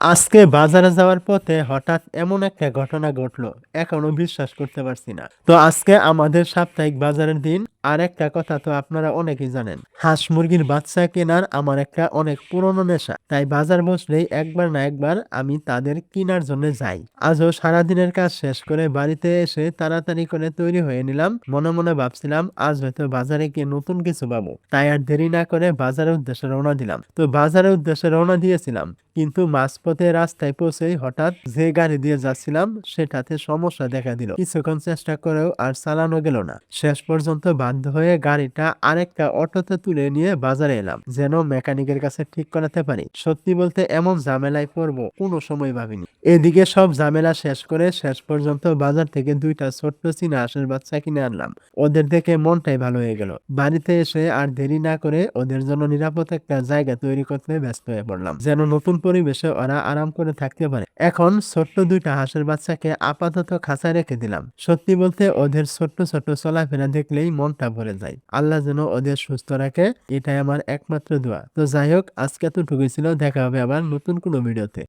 আজকে বাজারে যাওয়ার পথে হঠাৎ এমন একটা ঘটনা ঘটলো, এখনো বিশ্বাস করতে পারছি না। তো আজকে আমাদের সাপ্তাহিক বাজারের দিন। আর একটা কথা তো আপনারা অনেকেই জানেন, হাঁস মুরগির বাচ্চা কেনার আমার একটা অনেক পুরনো নেশা। তাই বাজার বসলেই একবার না একবার আমি তাদের কেনার জন্য যাই। আজও সারাদিনের কাজ শেষ করে বাড়িতে এসে তাড়াতাড়ি করে তৈরি হয়ে নিলাম। মনে মনে ভাবছিলাম আজ হয়তো বাজারে গিয়ে নতুন কিছু পাবো। তাই আর দেরি না করে বাজারের উদ্দেশ্যে রওনা দিলাম। তো বাজারের উদ্দেশ্যে রওনা দিয়েছিলাম, কিন্তু মাঝপথে রাস্তায় পৌঁছেই হঠাৎ যে গাড়ি দিয়ে যাচ্ছিলাম সেটাতে সমস্যা দেখা দিল। কিছুক্ষণ চেষ্টা করেও আর চালানো গেল না। শেষ পর্যন্ত বাধ্য হয়ে গাড়িটা আরেকটা অটোতে তুলে নিয়ে বাজারে এলাম, যেন মেকানিকের কাছে ঠিক করাতে পারি। সত্যি বলতে এমন ঝামেলায় পড়বো কোনো সময় ভাবিনি। এদিকে সব ঝামেলা শেষ করে শেষ পর্যন্ত বাজার থেকে দুইটা ছোট্ট চীনা হাঁসের বাচ্চা কিনে আনলাম। ওদের দেখে মনটাই ভালো হয়ে গেল। বাড়িতে এসে আর দেরি না করে ওদের জন্য নিরাপদ একটা জায়গা তৈরি করতে ব্যস্ত হয়ে পড়লাম, যেন নতুন পরিবেশে ওরা আরাম করে থাকতে পারে। এখন ছোট্ট দুইটা হাঁসের বাচ্চাকে আপাতত খাঁচায় রেখে দিলাম। সত্যি বলতে ওদের ছোট্ট ছোট্ট চলাফেরা দেখলেই মনটা ভরে যায়। আল্লাহ যেন ওদের সুস্থ রাখে, এটাই আমার একমাত্র দোয়া। তো যাই হোক, আজকে এতটুকুই ছিল। দেখা হবে আবার নতুন কোনো ভিডিওতে।